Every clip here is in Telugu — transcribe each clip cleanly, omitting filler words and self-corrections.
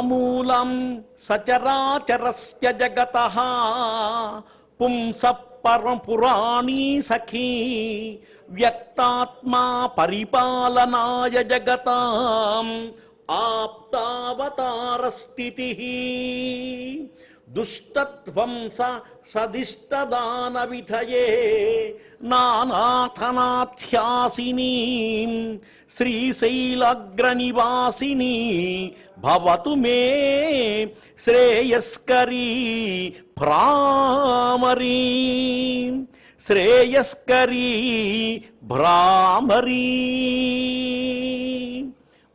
మూలం సచరాచరస్య జగతః పుంసః పురాణీ సఖీ వ్యక్తాత్మా పరిపాలనాయ జగతాం ఆప్తావతారస్థితిః దుష్టధ్వంస సదిష్టదాన విధయే నానాథనాథ్యాసినీ శ్రీశైలాగ్రనివాసినీ భవతు మే శ్రేయస్కరీ భ్రామరీ శ్రేయస్కరీ భ్రామరీ.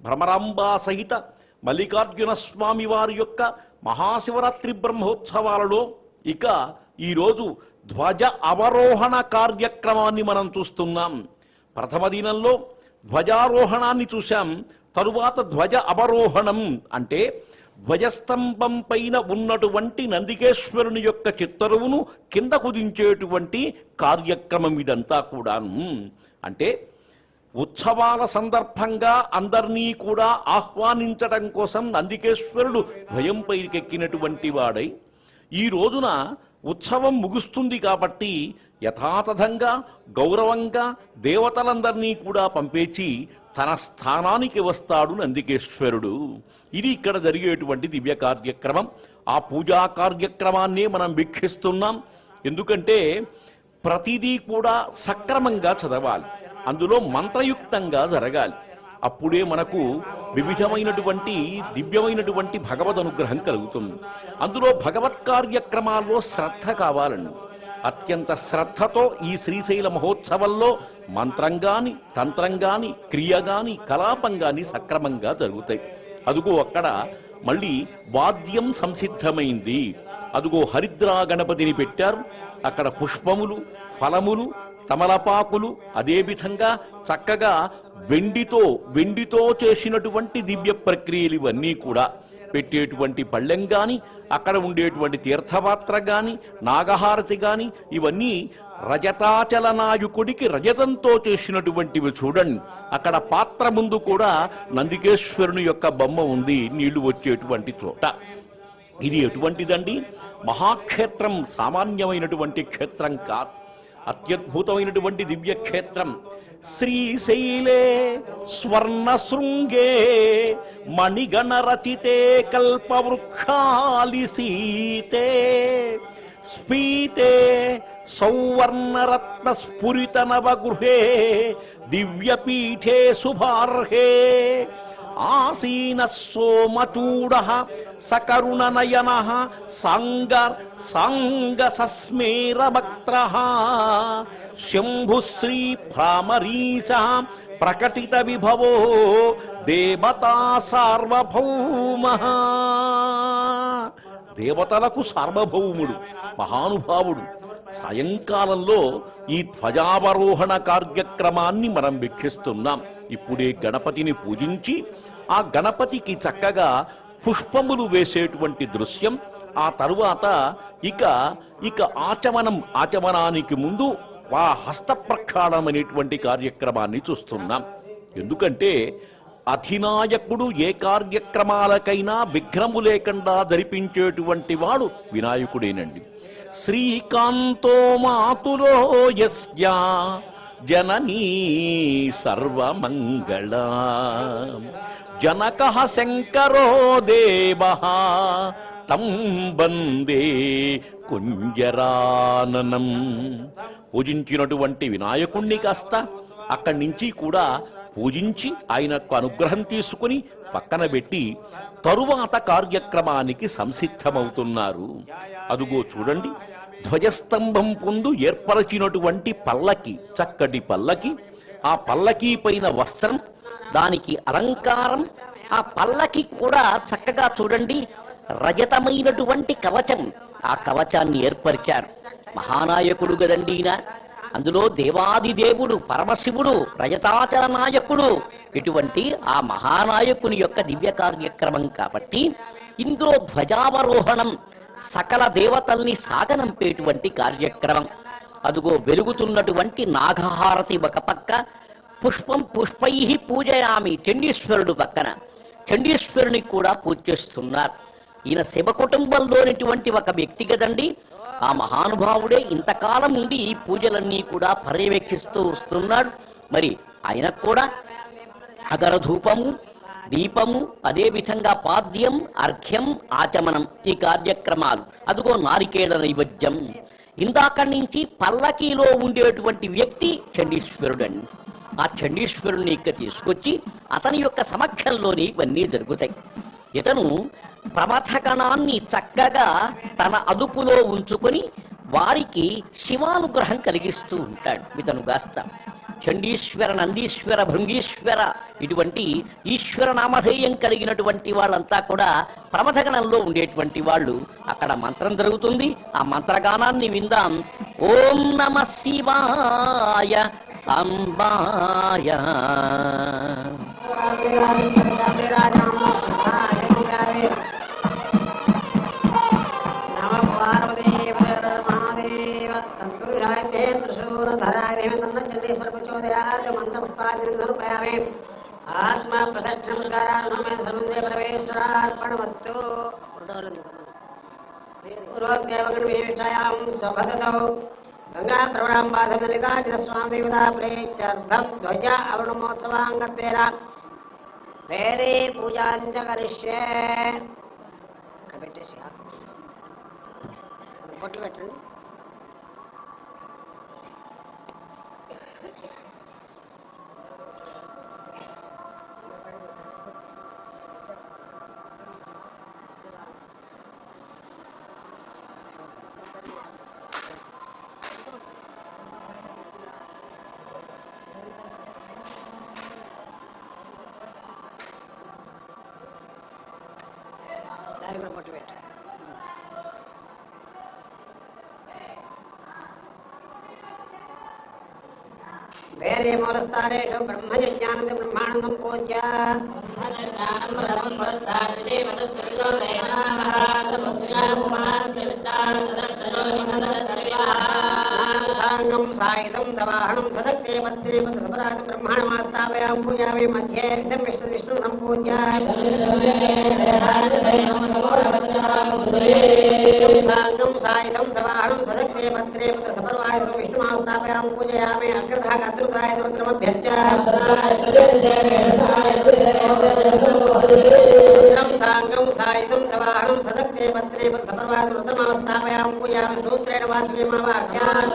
భ్రమరాంబా సహిత మల్లికార్జున స్వామి వారి యొక్క మహాశివరాత్రి బ్రహ్మోత్సవాలలో ఇక ఈరోజు ధ్వజ అవరోహణ కార్యక్రమాన్ని మనం చూస్తున్నాం. ప్రథమ దినంలో ధ్వజారోహణాన్ని చూశాం. తరువాత ధ్వజ అవరోహణం అంటే ధ్వజస్తంభం పైన ఉన్నటువంటి నందికేశ్వరుని యొక్క చిత్తరువును కింద కుదించేటువంటి కార్యక్రమం ఇదంతా కూడాను. అంటే ఉత్సవాల సందర్భంగా అందరినీ కూడా ఆహ్వానించడం కోసం నందికేశ్వరుడు భయం పైకెక్కినటువంటి వాడై ఈ రోజున ఉత్సవం ముగుస్తుంది కాబట్టి యథాతథంగా గౌరవంగా దేవతలందరినీ కూడా పంపేచి తన స్థానానికి వస్తాడు నందికేశ్వరుడు. ఇది ఇక్కడ జరిగేటువంటి దివ్య కార్యక్రమం. ఆ పూజా కార్యక్రమాన్నే మనం వీక్షిస్తున్నాం. ఎందుకంటే ప్రతిదీ కూడా సక్రమంగా చదవాలి, అందులో మంత్రయుక్తంగా జరగాలి. అప్పుడే మనకు వివిధమైనటువంటి దివ్యమైనటువంటి భగవద్ అనుగ్రహం కలుగుతుంది. అందులో భగవత్ కార్యక్రమాల్లో శ్రద్ధ కావాలండి. అత్యంత శ్రద్ధతో ఈ శ్రీశైల మహోత్సవంలో మంత్రం గాని తంత్రం గాని క్రియ గాని కలాపం గాని సక్రమంగా జరుగుతాయి. అదుగో అక్కడ మళ్ళీ వాద్యం సంసిద్ధమైంది. అదుగో హరిద్రా గణపతిని పెట్టారు. అక్కడ పుష్పములు, ఫలములు, తమలపాకులు, అదే విధంగా చక్కగా వెండితో చేసినటువంటి దివ్య ప్రక్రియలు ఇవన్నీ కూడా పెట్టేటువంటి పళ్ళెం గాని అక్కడ ఉండేటువంటి తీర్థపాత్ర గాని నాగహారతి గాని ఇవన్నీ రజతాచల నాయకుడికి రజతంతో చేసినటువంటివి. చూడండి, అక్కడ పాత్ర ముందు కూడా నందికేశ్వరుని యొక్క బొమ్మ ఉంది నీళ్లు వచ్చేటువంటి చోట. ఇది ఎటువంటిదండి? మహాక్షేత్రం, సామాన్యమైనటువంటి క్షేత్రం కాదు, అత్యద్భుతమైనటువంటి దివ్యక్షేత్రం. శ్రీశైలే స్వర్ణశృంగే మణిగణరచితే కల్పవృక్షాలిసీతే స్ఫీతే సౌవర్ణరత్న స్ఫురిత నవగృహే దివ్యపీఠే శుభార్హే ఆసీన సోమచూడ సకరుణనయన సాంగ సస్మేరవక్త్ర శంభుశ్రీ భ్రామరీశ ప్రకటిత విభవో దేవతా సార్వభౌమ. దేవతలకు సార్వభౌముడు, మహానుభావుడు. సాయంకాలంలో ఈ ధ్వజావరోహణ కార్యక్రమాన్ని మనం వీక్షిస్తున్నాం. ఇప్పుడే గణపతిని పూజించి ఆ గణపతికి చక్కగా పుష్పములు వేసేటువంటి దృశ్యం. ఆ తరువాత ఇక ఆచమనానికి ముందు ఆ హస్త ప్రక్షాళనం అనేటువంటి కార్యక్రమాన్ని చూస్తున్నాం. ఎందుకంటే అధినాయకుడు ఏ కార్యక్రమాలకైనా విఘ్నము లేకుండా జరిపించేటువంటి వాడు వినాయకుడేనండి. శ్రీకాంతో మాతులో యస్య జననీ సర్వమంగళ జనకః శంకరో దేవః తం వందే కుంజరాననం. పూజించినటువంటి వినాయకుణ్ణి కాస్త అక్కడి నుంచి కూడా పూజించి ఆయనకు అనుగ్రహం తీసుకుని పక్కన పెట్టి తరువాత కార్యక్రమానికి సంసిద్ధమవుతున్నారు. అదుగో చూడండి, ధ్వజస్తంభం ముందు ఏర్పరచినటువంటి పల్లకి, చక్కటి పల్లకి. ఆ పల్లకి పైన వస్త్రం, దానికి అలంకారం. ఆ పల్లకి కూడా చక్కగా చూడండి రజతమైనటువంటి కవచం, ఆ కవచాన్ని ఏర్పరిచారు. మహానాయకుడు కదండి ఈయన. అందులో దేవాదిదేవుడు పరమశివుడు రజతాచల నాయకుడు. ఇటువంటి ఆ మహానాయకుని యొక్క దివ్య కార్యక్రమం కాబట్టి ఇందులో ధ్వజావరోహణం, సకల దేవతల్ని సాగనంపేటువంటి కార్యక్రమం. అదుగో వెలుగుతున్నటువంటి నాగహారతి ఒక పక్క, పుష్పై పూజయామి చండీశ్వరుడు పక్కన. చండీశ్వరునికి కూడా పూజ చేస్తున్నారు. ఈయన శివ కుటుంబంలోనిటువంటి ఒక వ్యక్తి కదండి. ఆ మహానుభావుడే ఇంతకాలం నుండి ఈ పూజలన్నీ కూడా పర్యవేక్షిస్తూ వస్తున్నాడు. మరి ఆయనకు కూడా అగరధూపము, దీపము, అదేవిధంగా పాద్యం, అర్ఘ్యం, ఆచమనం ఈ కార్యక్రమాలు, అదిగో నారికేళ నైవేద్యం. ఇందాక నుంచి పల్లకీలో ఉండేటువంటి వ్యక్తి చండీశ్వరుడండి. ఆ చండీశ్వరుణ్ణి ఇక్కడ తీసుకొచ్చి అతని యొక్క సమక్షంలోని ఇవన్నీ జరుగుతాయి. ఇతను ప్రమథగణాన్ని చక్కగా తన అదుపులో ఉంచుకొని వారికి శివానుగ్రహం కలిగిస్తూ ఉంటాడు. ఇతను కాస్త చండీశ్వర, నందీశ్వర, భృంగీశ్వర ఇటువంటి ఈశ్వర నామధేయం కలిగినటువంటి వాళ్ళంతా కూడా ప్రమథగణంలో ఉండేటువంటి వాళ్ళు. అక్కడ మంత్రం జరుగుతుంది. ఆ మంత్రగానాన్ని విందాం. ఓం నమ శివాయ సంబాయ. ఆత్మ ప్రదక్షిణమస్కారార్పణమస్తు. పూర్వదేవగణమేషాయాం స్వభగతౌ గంగా ప్రవరాంబాధనికాజన స్వామిదేవతా ప్రేత్యర్థం ధ్వజ అరుణమోత్సవాంగత్వేన వేరే పూజాంచ కరిష్యే. ఇక్కడ పెట్టేసి పొట్లు పెట్టండి. దాని కూడా పొట్లు పెట్టండి. వేరే మూలస్థానేషు బ్రహ్మజ్ఞానం బ్రహ్మాండం సంపూజ్య సాంగం సాయుధం దవాహనం సదక్తే పత్రే పదపరాగ బ్రహ్మాండమాస్థాపయాం పూజామి మధ్యే ఇదం విష్ణు విష్ణు సంపూజ్య సాంగం సాయుధం దవాహనం సదక్తే పత్రే పదపరాగ విష్ణుమాస్థాపయాం పూజయామి అగ్రధా కర్తృకాయ మంత్రమభ్యర్చ సాంగం సాయుధం దవాహనం సదక్తే పత్రే పదపరాగ మంత్రమాస్థాపయాం పూజయామి సూత్రేణ వాసుకేమావాఖ్యాం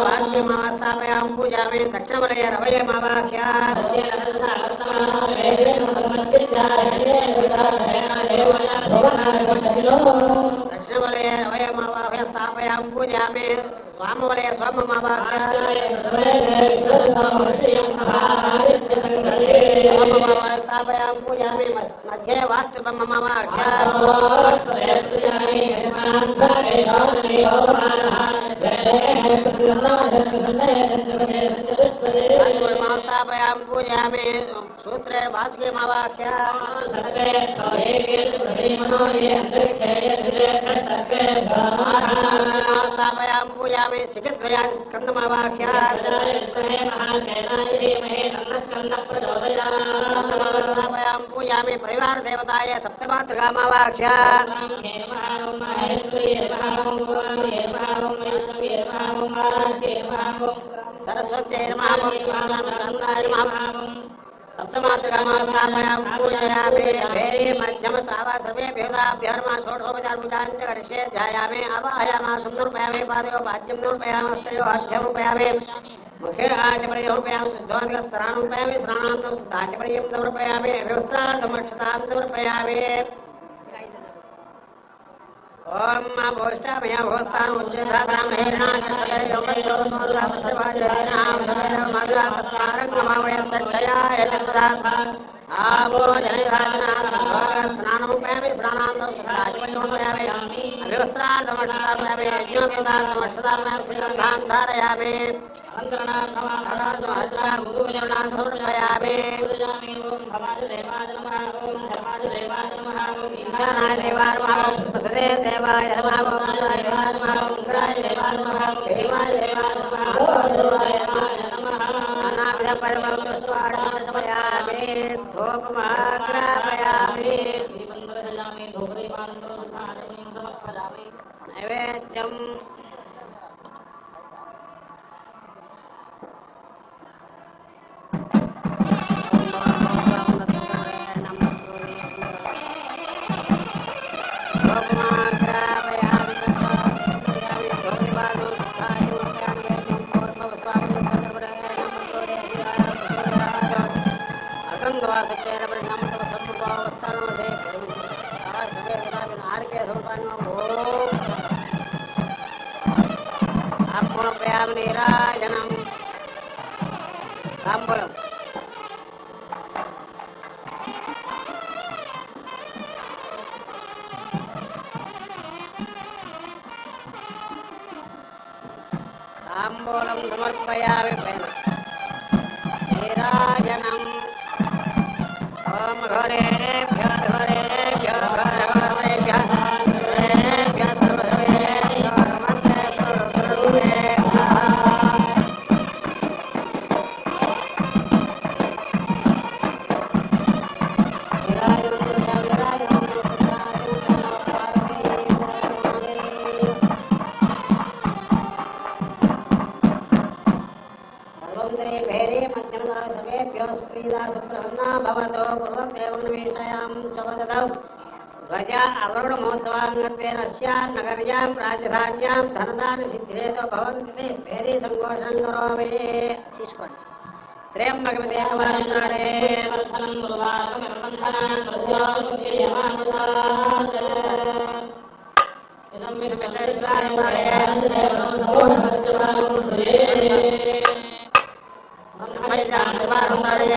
వాసుకేమాస్థాపయాం పూజామి దక్షిణవలయ రవయమావాఖ్యాం దక్షిణవలయ రవయమావాహ్య స్థాపయాం పూజామి వామవలయ సోమమావాఖ్యాం స్థాపయాం పూజామి మధ్యే వాస్త్రబ్రహ్మమావాఖ్యాం స్థాపయాం పూజామి సూత్రేణ వాసుకేమావాఖ్యాం స్థాపయాం పూజామి శిఖద్వయాది స్కందమావాఖ్యాం స్థాపయాం పూజామి పరివార దేవతాయ సప్తమాతృకామావాఖ్యాం సరస్వత్యై నమః కరుణాయ నమః సప్తమాతృకామాస్థాపయాం పూజయామి భేరీ మధ్యమ సావా సర్వే భేదాభ్యర్మ షోడశోపచార పూజాంచ కరిష్యే ధ్యాయామి ఆవాహయామి సుందరూపయామి పాదయో పాద్యం నిరూపయామి హస్తయో అర్ఘ్యరూపయామి ముఖే ఆచమనయోపయామి శుద్ధోదక స్నానోపయామి స్నానాంతం శుద్ధాచమనీయం సమర్పయామి వ్యవస్థార్థమక్షతాం సమర్పయామి. ఓం భోష్టామయ భోస్తాను ఉజ్జధారాం హేరణాకృతయ యోగస్వరూపస్వాజేనాం సదైవ మధురాతస్మారగ్నమావయ సట్టయాయ జన్మదా ఆమో జనధారణ శుద్ధోదక స్నానోపయామి స్నానాంతం శుద్ధాచమనయోపయామి వ్యవస్థార్థమక్షతాపయామి యజ్ఞోపేతార్థమక్షతాపయామి శ్రీగంధాం ధారయామి ఈశానాయ దేవాయ నమః వసదే దేవాయ నమః ఉగ్రాయ దేవాయ నమః భీమాయ దేవాయ నమః తీర్థోపమాగ్రాపయామి నైవేద్యం నీరాజనం తాంబూలం తాంబూలం సమర్పయామి పైన నీరాజనం ఓం ఘోరేభ్యో ఘోరేభ్యో ఘోరేభ్యో ఘోరేభ్యో సర్వదేభ్యో నమస్తే సర్వగురుభ్యో ध्वज अवरुण महोत्सवांगत्वेन अस्यां नगर्यां राजधान्यां धनदान सिद्धेतो भवन्ति ते भेरी संघोषं करोमि తీసుకోండి త్రయంబకమతే ఏకవారం నాడే వర్ధనం మురువాకం బంధనం ఇదం మితమితద్వారం నాడే సమోహస్వారం సురే బ్రహ్మజ్ఞాన నివారం నాడే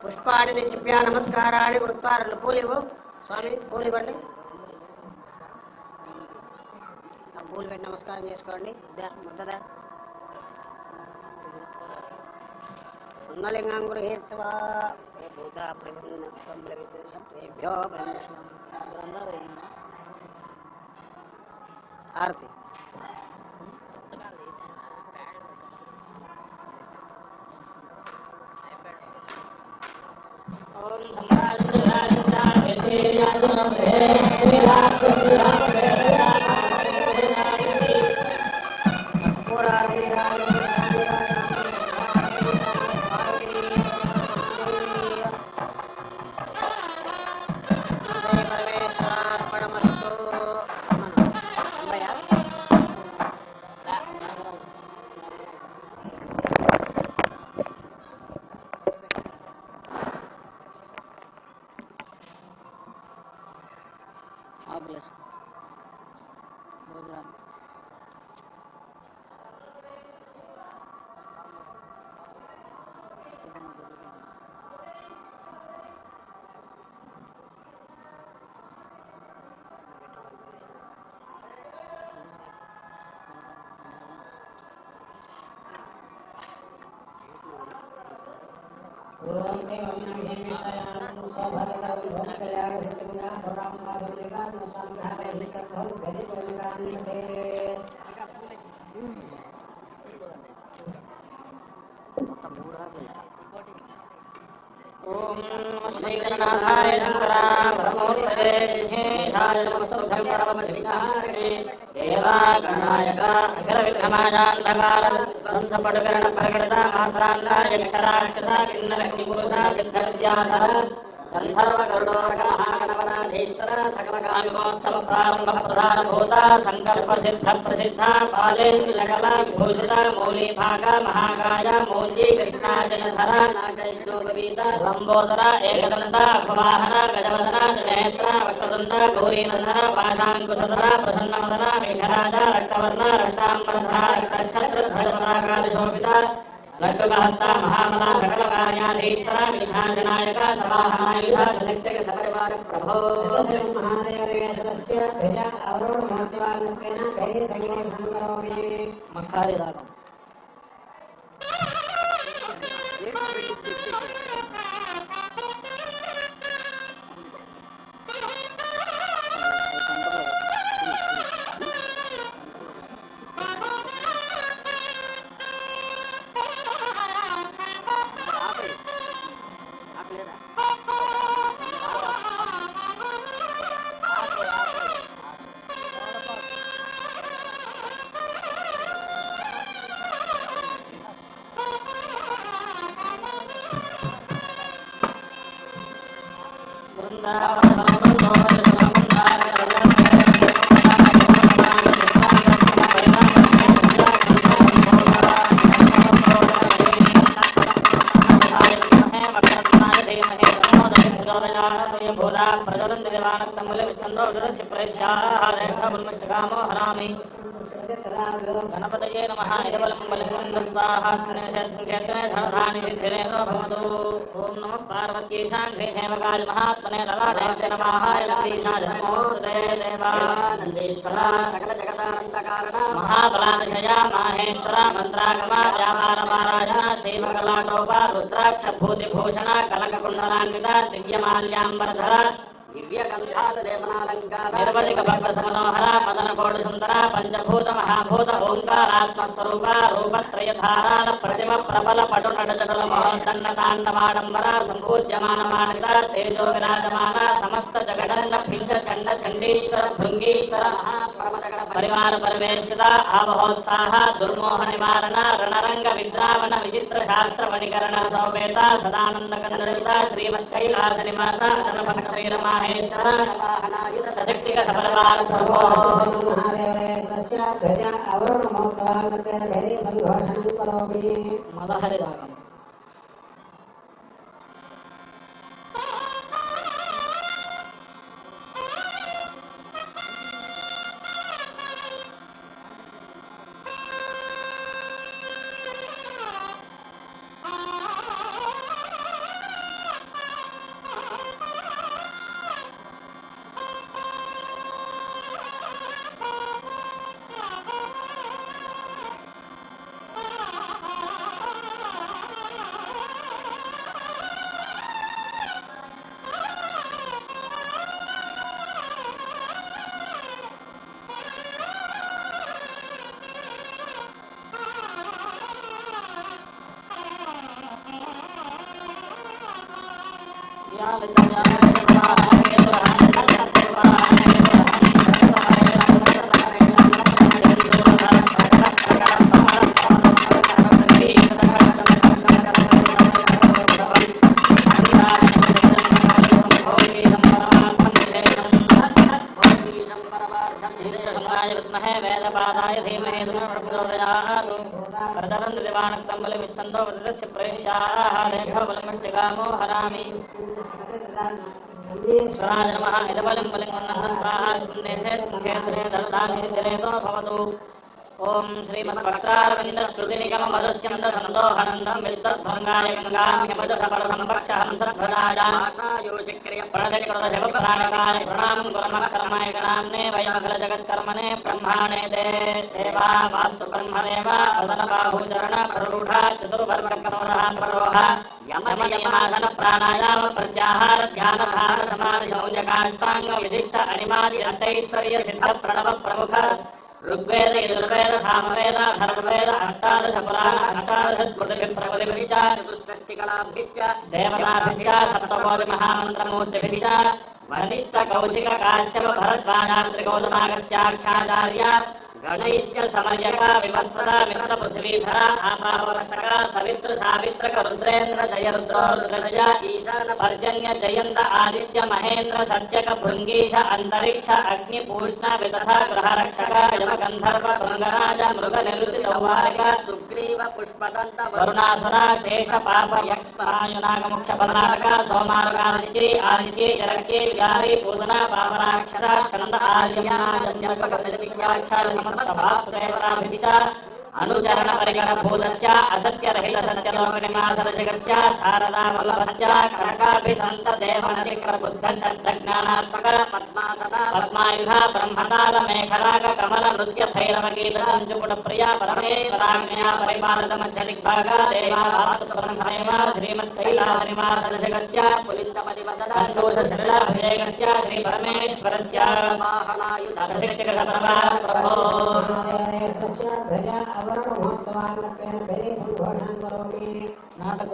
పుష్పాన్ని నిక్షిప్య నమస్కారాన్ని కృత్వా రెండు పూలు ఇవ్వు స్వామి పూలు ఇవ్వండి ఆ పూలు పెట్టి నమస్కారం చేసుకోండి ముద్దదా ఉన్నలింగం గృహీత్వా ఆరతి శ్రీగణనాథాయ శంకరాయ బ్రహ్మోత్తరే జిహేశాయ నమస్తుభ్యం పరమవిఘ్నహారిణే దేవాగణాయక అఖిల విఘ్నమాజాంధకార ధ్వంసపడుకరణ ప్రకటిత మాత్రాండాయ యక్షరాక్షస కిన్నరగ్ని పురుష సిద్ధ విద్యాధర గంధర్వ గరుడోరక మహాగణపనాధీశ్వర సకల కామికోత్సవ ప్రారంభ ప్రధాన భూత సంకల్ప సిద్ధ ప్రసిద్ధ పాలేంద్ర సకల విభూషిత మౌళీభాగ మహాకాయ మౌంజీ కృష్ణాజనధర నాగైష్ణోపవీత లంబోదర ఏకదంత అఖవాహన గజవదన త్రినేత్ర వక్రతుండ గౌరీనందన పాశాంకుశధర ప్రసన్నవదన మేఘరాజ రక్తవర్ణ రక్తాంబరధర రక్తఛత్ర ధ్వజపతాకాశోభిత లడ్డుకహస్త మహామలా సకల కార్యాధీశ్వర విఘ్నాజనాయక సమాహనాయుధ సశక్తిక సపరివార ప్రభో మహాదేవదేవేశ్వరస్య ధ్వజ అవరోహ మహోత్సవాంగత్వేన భైరీ సంఘోషం కరోమి. మక్కారి రాగం गणपतये नमः इदबलं बलिं स्वाहा क्षेत्रे धनधानि सिद्धिरेनो भवतु ओम नमः पार्वती शांति सेवकाय महात्मने ललाटे नमः यदीशाय नमोस्तुते देवानंदेश्वरा सकल जगदानंद कारण महाबलाधिशया माहेश्वरा मंत्रागमा व्यापार महाराजा श्रीमकलाटोपा रुद्राक्ष भूतिभूषण कलककुंडलान्विता दिव्यमाल्याम्बरधरा निर्वधिक भक्त समनोहर मदन कोटि सुंदर पंचभूत महाभूत ओंकारात्मस्वरूप रूपत्रय धारण प्रतिम प्रबल पटु नटजटल मोहदंड तांडवाडंबर संपूज्यमान मानित तेजो विराजमान समस्त जगदंड पिंड चंड चंडीश्वर भृंगीश्वर परिवार परिवेशित आवहोत्साह दुर्मोह निवारण रणरंग विद्रावण विचित्र शास्त्र वणिकरण सौवेद सदानंद कंदरित श्रीमत् कैलास निवास जनभक्त वीरमा सशक्तिक सफलवार प्रभो मदहरि रागम स्वराज नमः इदबलं बलिं स्वाहा स्कंदेशे क्षेत्रे दलदानि सिद्धिरेतो भवतु ओम श्रीमद्भक्तारविंद श्रुतिनिगम मदस्यन्त संदोहनन्दं विद्वद्भङ्गाय गङ्गाम्यमज सफल संपक्ष हंसध्वजाय प्रणदकृत शिवप्राणकाय प्रणामं कुर्मः कर्माय गणाम्ने वयमखिल जगत्कर्मणे ब्रह्माणे देवा वास्तु ब्रह्मदेव अदनबाहुचरण प्ररूढ चतुर्वर्गकर्मणः प्ररोह यमनियमासन प्राणायाम प्रत्याहार ध्यान धारण समाधि संयकाष्टांग विशिष्ट अनिमादि अष्टैश्वर्य सिद्ध प्रणव प्रमुख ऋग्वेद यजुर्वेद सामवेद अथर्ववेद अष्टादश पुराण अष्टादश स्मृतिभिः प्रभृतिभिश्च चतुष्षष्टिकलाभिश्च देवताभिश्च सप्तकोटि महामन्त्रमूर्तिभिश्च वसिष्ठ कौशिक काश्यप भरद्वाजात्रिगौतमागस्याख्याचार्य गणैश्च समर्यक विवस्वत मित्र पृथ्वीधर आपावरसक सवित्र सावित्रक रुद्रेन्द्र जय रुद्रोरुगजय ईशान पर्जन्य जयन्त आदित्य महेन्द्र सत्यक भृंगीश अंतरिक्ष अग्नि पूष्ण वितथ ग्रहरक्षक यम गंधर्व भृंगराज मृग निवृत्ति दौवारिक सुग्रीव पुष्पदंत वरुणासुर शेष पाप यक्ष वायुनाग मुख्य बलनारक सोमारकादित्य आदित्य जरके व्यारी पूतना पावराक्षर स्कंद आर्यमा जन्यक विद्याख्यान अनुचरण परिकर भूतस्य असत्य रहित सत्य लोक निवासरसिकस्य शारदा वल्लभस्य कनकाभिसंत देवनदिकर बुद्ध शब्द ज्ञानात्मक पद्मायुध ब्रह्मताल मेघराग कमल नृत्य भैरव गीत अंजुकुट प्रिय परमेश्वराज्ञा परिपालित मध्य दिग्भाग देवा वास्तु ब्रह्मदेव श्रीमत् कैलास निवासरसिकस्य पुलिन्दमति वदन अंडोष शरीर अभिषेकस्य श्री परमेश्वरस्य महानायुध शक्तिक सप्रभात प्रभो नाटक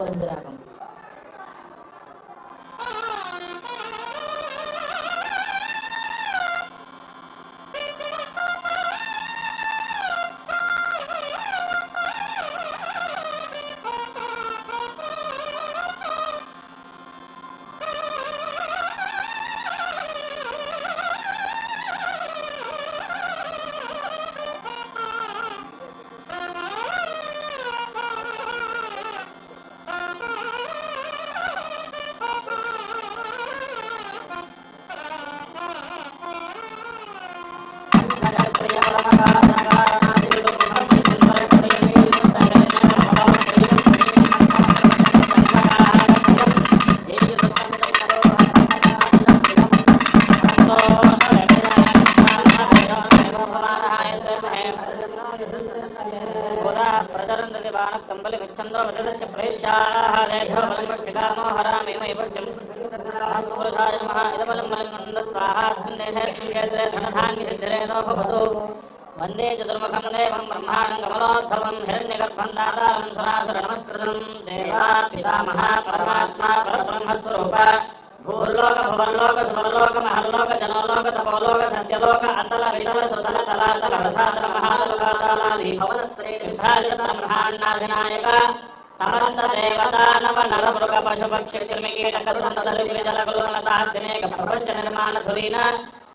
दिवानक्तम्बलि विच्छन्दो विदधस्य प्रेष्याः देभ्यो बलिमुष्टिकामो हरामेव पुष्टिं सुपुरुषाय नमः इदबलं बलिमुण्ड स्वाहा स्कन्देशे धनधान्यसिद्धिरेदो भवतु वन्दे चतुर्मुखं देवं ब्रह्माणं कमलोद्भवं हिरण्यगर्भं दातारं सुरासुरनमस्कृतं देवा पितामहा परमात्मा परब्रह्मस्वरूप भूर्लोक भुवर्लोक सुवर्लोक महर्लोक जनोलोक तपोलोक सत्यलोक अतल वितल सुतल तलातल रसातल महातलकातालादि भवनश्रेणी विभ्राजित ब्रह्माण्डाधिनायक समस्त देवता नव नर मृग पशु पक्षी कीट करुण जल कुलतादिनेक प्रपंच निर्माण धुरीन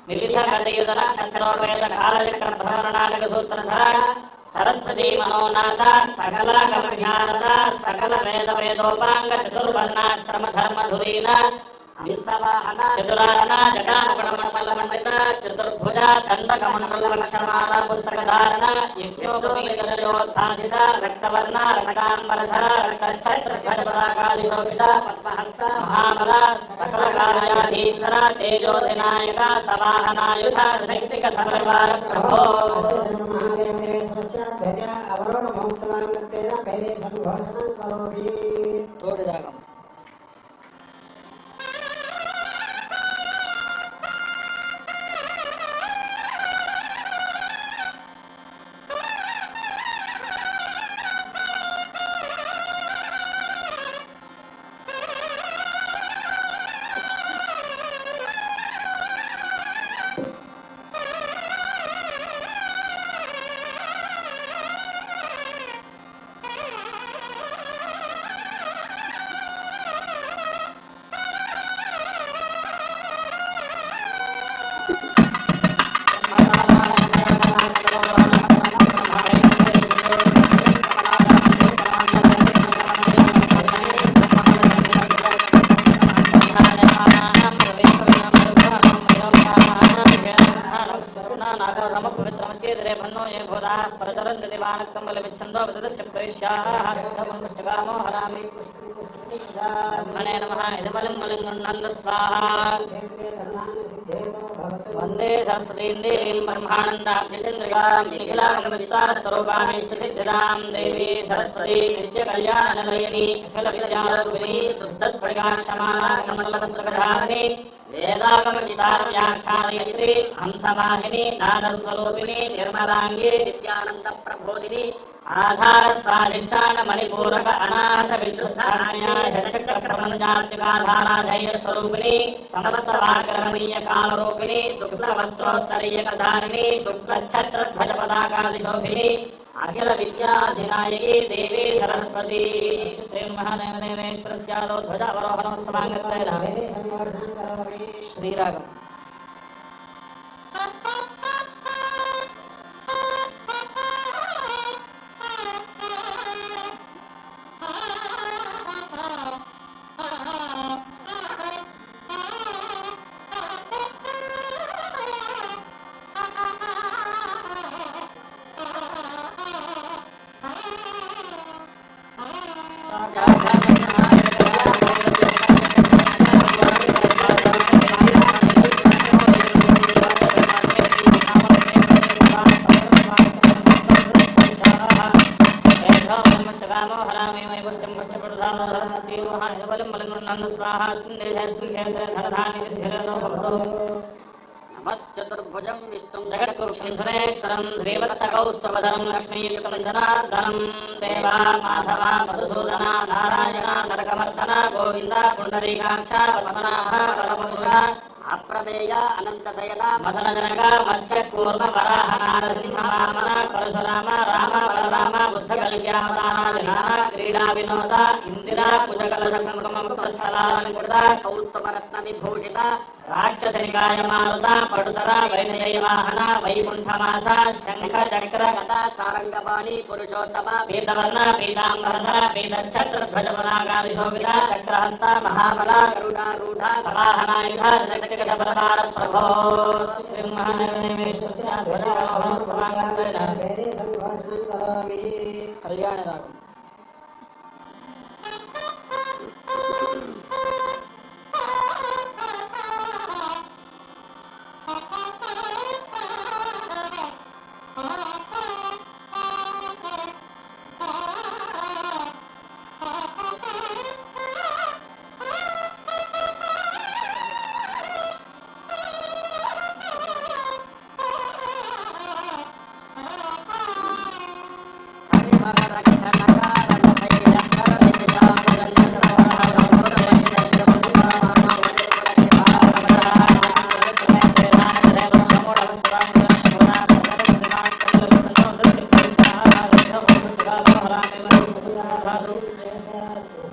विविध गतियुत नक्षत्रोपेत कालचक्र भ्रमण नाटक सूत्रधर सरस्वती मनोनाथ सकल गमज्ञानद सकल वेद वेदोपांग चतुर्वर्णाश्रम धर्म धुरीन चतुरारण जटामुकुटमण्डलमण्डित चतुर्भुज दण्डकमण्डलक्षमाला पुस्तकधारण यज्ञोपवीतयोद्भासित रक्तवर्ण रक्ताम्बरधर रक्तच्छत्रध्वजपताकादिशोभित पद्महस्त महाबल सकलकार्याधीश्वर तेजोधिनायक सवाहनायुध शक्तिक सपरिवार प्रभो वंदे सरस्वतीं देवीं ब्रह्मानन्दाब्धिचन्द्रिकां निखिलागमविस्तारस्वरूपाणिष्टसिद्धिदां देवी सरस्वती नित्यकल्याणनिलयिनी अखिलविद्यारूपिणी शुद्धस्फटिकाक्षमाला कमलपुस्तकधारिणी वेदागमविस्तारव्याख्यानयत्री हंसवाहिनी नादस्वरूपिणी निर्मलांगी नित्यानन्दप्रबोधिनी आधारस्वाधिष्ठान मणिपूरक अनाथ विशुद्धान्यायचक्रप्रपञ्चात्मिकाधाराधैर्य स्वरूपिणी समस्तवाकरणीय कालरूपिणी शुक्लवस्त्रोत्तरीयकधारिणी शुक्लच्छत्रध्वजपताकादिशोभिनी अखिल विद्याधिनायकी देवी सरस्वती श्रीमहादेवदेवेश्वरस्यादोध्वजावरोहणोत्सवाङ्गत्वेन श्रीरागम् नमश्चतुर्भुजं विष्णुं जगत्पुरुषं धनेश्वरं श्रीवत्सकौस्तुभधरं लक्ष्मीयुतमञ्जनार्दनं देवा माधवा मधुसूदना नारायणा नरकमर्दना गोविन्द पुण्डरीकाक्ष पद्मनाभ परमपुरुष अप्रमेय अनन्तशयन मदनजनक मत्स्यकूर्म वराह नारसिंह वामन परशुराम राम बलराम बुद्धकलिकावतारादिनाथ क्रीडा विनोद इंदिरा कुजकलशकुङ्कुममुखस्थलालङ्कृत कौस्तुभरत्नविभूषित राक्षसनिकाय मारुत पटुतर वैनजयवाहन वैकुण्ठमास शङ्ख चक्र गदा सारङ्गपाणि पुरुषोत्तम पीतवर्ण पीताम्बरधर पीतच्छत्रध्वजपताकादिशोभित चक्रहस्त महाबल गरुडारूढ सवाहनायुध शक्तिगतप्रभार प्रभो श्रीमहादेवदेवेश्वरस्याध्वजारोहणोत्सवाङ्गत्वेन कल्याणरागम् Ah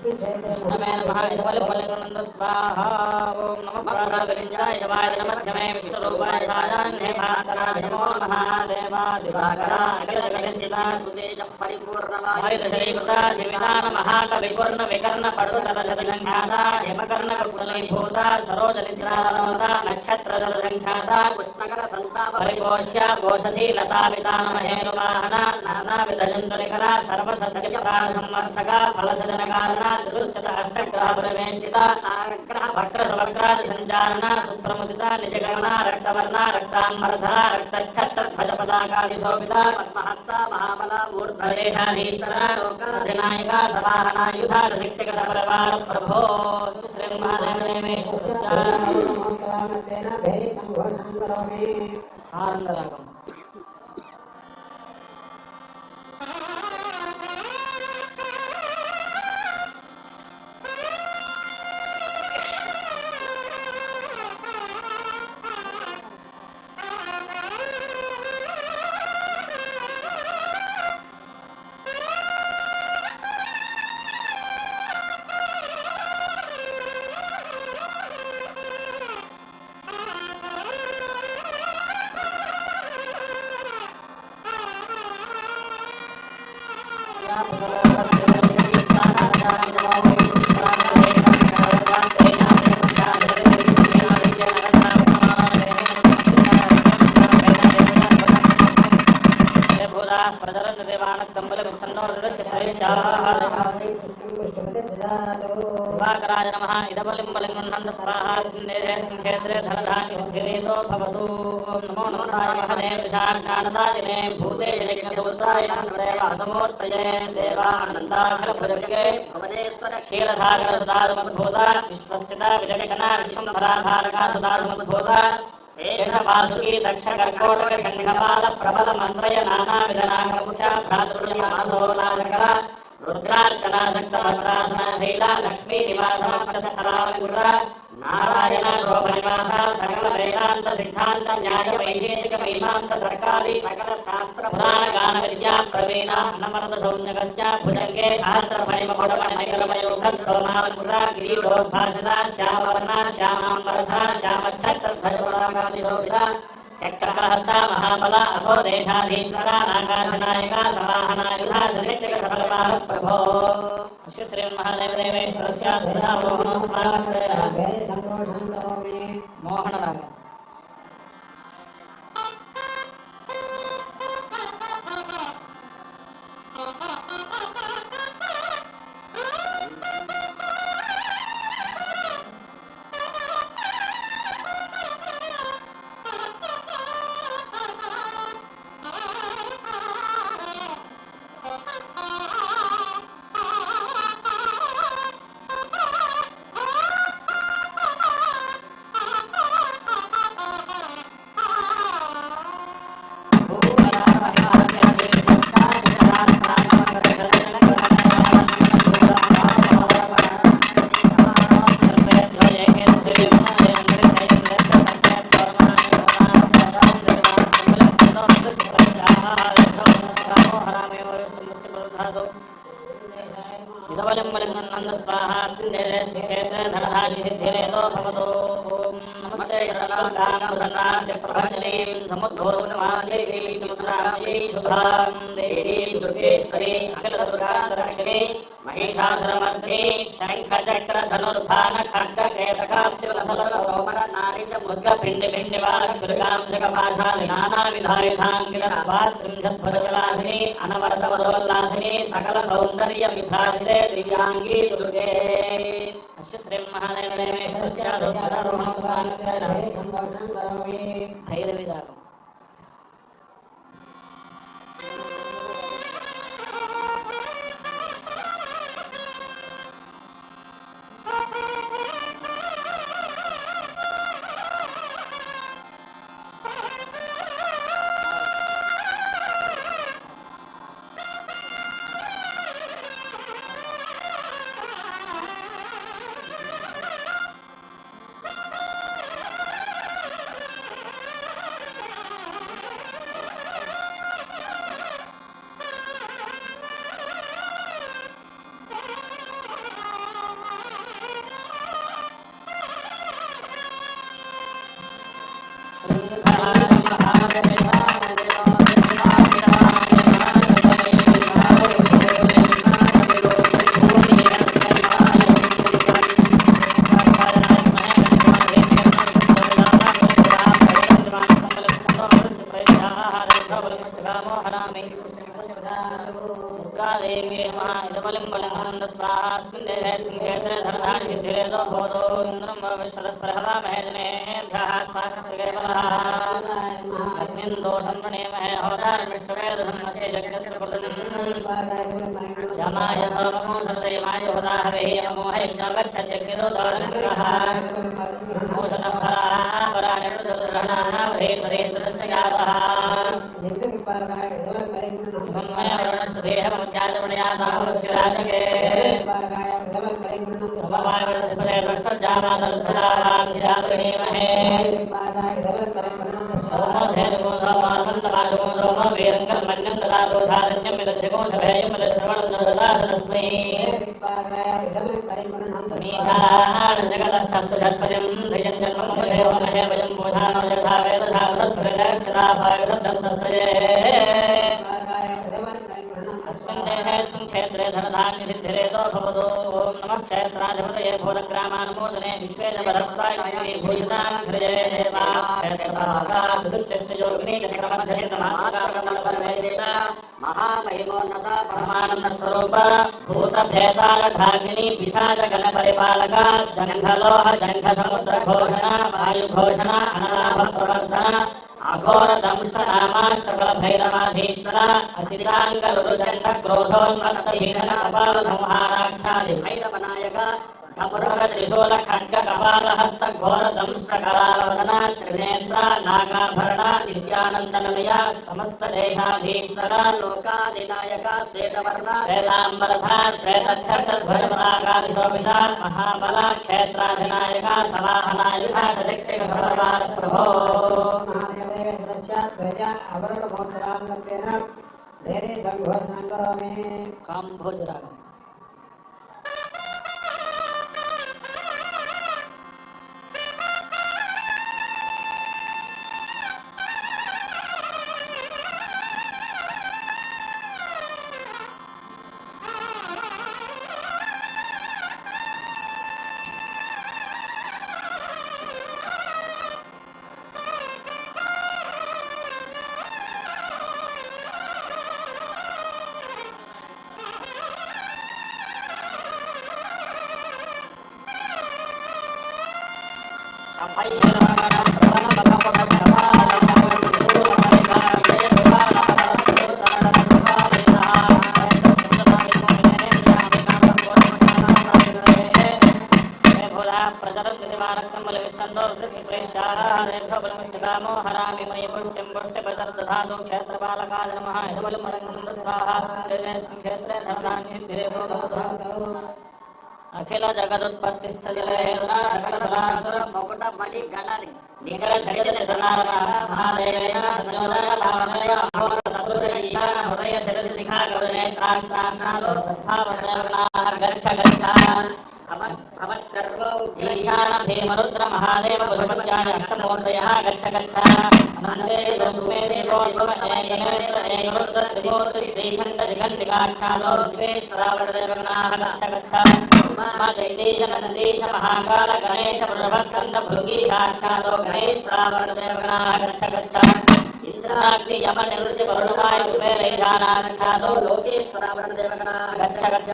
नमे नमः इदवलिपल्लिगुणन्द स्वाहा ओम नमः प्राणविरिञ्जाय नमाय नमध्यमे विष्णुरूपाय सायान्ये भास्कराय नमो महादेवादिवाकरा अखिलजगन्निता सुतेजः परिपूर्णवाय हरिदशरीकृता शिवितानमहाकविपूर्णविकर्ण पडुतरजतसङ्ख्याता हिमकर्णककुटलीभूता सरोजनिद्रानोता नक्षत्रजतसङ्ख्याता पुष्पकरसन्तापरिपोष्या गोषधीलतापितानमहेनुवाहना नानाविधजन्तुनिकरा सर्वसस्यप्राणसम्मर्थका फलसजनकारणा चतुश्शत अष्टग्रहपरिवेष्टिता वक्रसवक्रादिसञ्चारणा सुप्रमुदिता निजगणना रक्तवर्णा रक्ताम्बरधरा रक्तच्छत्रध्वजपताकादिशोभिता पद्महस्ता महाबला ऊर्ध्वदेशाधीश्वरा लोकाधिनायिका सवाहनायुधा सशक्तिकसपरिवार प्रभो सारङ्गरागम् दिवाकराय नमः इदबलिम्बलिङ्गुण्डन्द स्वाहा सिन्धेस्मिन् क्षेत्रे धनधान्यसिद्धिरेतो भवतु ओम नमो नमः महदेव विशाखानदाजिने भूतेजयज्ञसूत्राय नमस्तेव असमूर्तये देवानन्दाखिलभुजगे भवनेश्वर क्षीरसागर सदासमद्भूता विश्वस्थिता विजगशना विश्वम्भराधारका सदासमद्भूता शेषवासुकी दक्षकर्कोटक शङ्खपाल प्रबल मन्त्रय नानाविधनागमुख्या भ्रातृर्यमासोलासकरा रुद्रार्चना सक्तभद्रासनशैला लक्ष्मी निवासमक्षसरालकुरा नारायण शोभनिवास सकल वेदांत सिद्धांत न्याय वैशेषिक मीमांस तर्कादि सकल शास्त्र पुराण गान विद्या प्रवीण नमरद सौन्यकस्य भुजंगे सहस्रफणिमकुटमणिकरमयोगस्थोमालकुरा गिरीडोद्भाषदा श्यामवर्णा श्यामाम्बरधा श्यामच्छत्रध्वजपताकादिशोभिता चक्रहस्ता महाबला अथो देशाधीश्वरा नागाधिनायका सवाहनायुधा सशक्तिकसफलवाह प्रभो श्रीमहादेवदेवेश्वरस्य मोहनराग इदवलिम्बलिङ्गुण्डन्द स्वाहा स्मिन् क्षेत्रे धनधान्यसिद्धिरेतो भवतु ओम नमस्ते सर्वकामप्रभञ्जनीं समुद्भूतमाजयीं शुभां देवीं दुर्गेश्वरी अखिलदुर्गान्तरक्षिणी महिषासुरमर्दिनी शङ्खचक्रधनुर्भान खड्गकेतकाब्जवलसरोमर नारीचमुद्गपिण्डिपिण्डिवाक्षुरिकांशकपाशालि नानाविधायुधाङ्गिलत्रिंशद्भुजलासिनी अनवरतवदोल्लासिनी सकल सौन्दर्य विभ्राजिते दिव्यांगी दुर्गे अस्य श्रीमहादेवदेवेश्वरस्य भैरविदाकम् इदमलिं बलिंगनंद स्वाहास्मिन् देहेऽस्मिन् क्षेत्रे धरधानि सिद्धिरेतो भवतो इन्द्रं भविष्यदस्पृहवामहे जनेभ्यः स्वाकस्य केवलः अग्निं दोषं प्रणेमहे होतारमिष्टवेदधर्मस्य यज्ञस्य कृतम् यमाय सोमो सर्वदेवाय होताहवेः यमो यज्ञो गच्छत्यग्नितो दानङ्गः मोदनफलाः परानिर्दुर्गणाः वधेतरेतरश्चयातः वरुणस्वदेहमध्यासपणयासामस्य राजके समवायवृतस्पदे भ्रष्टजामादल्पदारांस्याप्रणीमहे सोमोधेनुगोधोमार्मन्तमानुगो सोमो वीरङ्गर्मण्यं ददातो धारण्यं विदध्यगो सभेयं विदश्रवणं ददातस्मै नीशानजगतस्थस्तु झत्पतिं धिजं जन्ममुपदेवो महे वयं बोधानो यथा वेदधावतत्प्रजक्षराभागतस्तये अस्मिन् देहेऽस्मिन् क्षेत्रे धनधान्यसिद्धिरेतो भवतो ॐ नमः क्षेत्राधिपतये भूतग्रामानुमोदने विश्वेशपदत्वाय भूषिताङ्घ्रिये देवाक्षेत्रयोगिनीचक्रमध्यहितमात्मकारकमलपरमेशिता महामहिमोन्नता परमानन्दस्वरूप भूतभेदालढाकिनी पिशाचगणपरिपालका जङ्घलोह जङ्घसमुद्रघोषणा वायुघोषणा अनलाभप्रवर्धना अघोर दंशनामाष्टकलभैरवाधीश्वर असिताङ्गरुदण्ड क्रोधोन्मत्त भीषण कपाल संहाराख्यादि भैरवनायक कपुरग त्रिशूल खड्ग कपालहस्त घोर दंष्ट करालवदन त्रिनेत्र नागाभरण नित्यानन्दनमय समस्त देहाधीश्वर लोकादिनायक श्वेतवर्ण श्वेताम्बरधर श्वेतच्छत्रध्वजपताकादिशोभित महाबल क्षेत्राधिनायक सलाहनायुध सशक्तिक सर्वकाल प्रभो काम्भोजरागम् अखिल जगदुत्पत्तिस्थले मुकुट मणि गणरि निकल चरित धनारा महादेवेन संयोजन लावणय अघोर तत्रुष ईशान हृदय शिरसि शिखा गरुनेत्रास्तासालो भावदेवनाः गच्छ गच्छ भवः सर्वो ईशान भीमरुद्र महादेव पुरुषपत्यानि अष्टमूर्तयः गच्छ गच्छ नन्दे सुमे देवो एकनेत्र एकरुद्र त्रिमूर्ति श्रीखण्ड जिगण्डिकाख्यातो द्वेश्वरावरदेवनाः गच्छ गच्छ जगदीश नन्दीश महाकाल गणेश वृषभस्कन्द भृगीशाख्यातो गणेश्वरावरदेवनाः गच्छ गच्छ इंद्राग्नि यम निवृत्ति वरुणवाय कुबेरैरानाख्यातो लोकेश्वरावरदेवनाः गच्छ गच्छ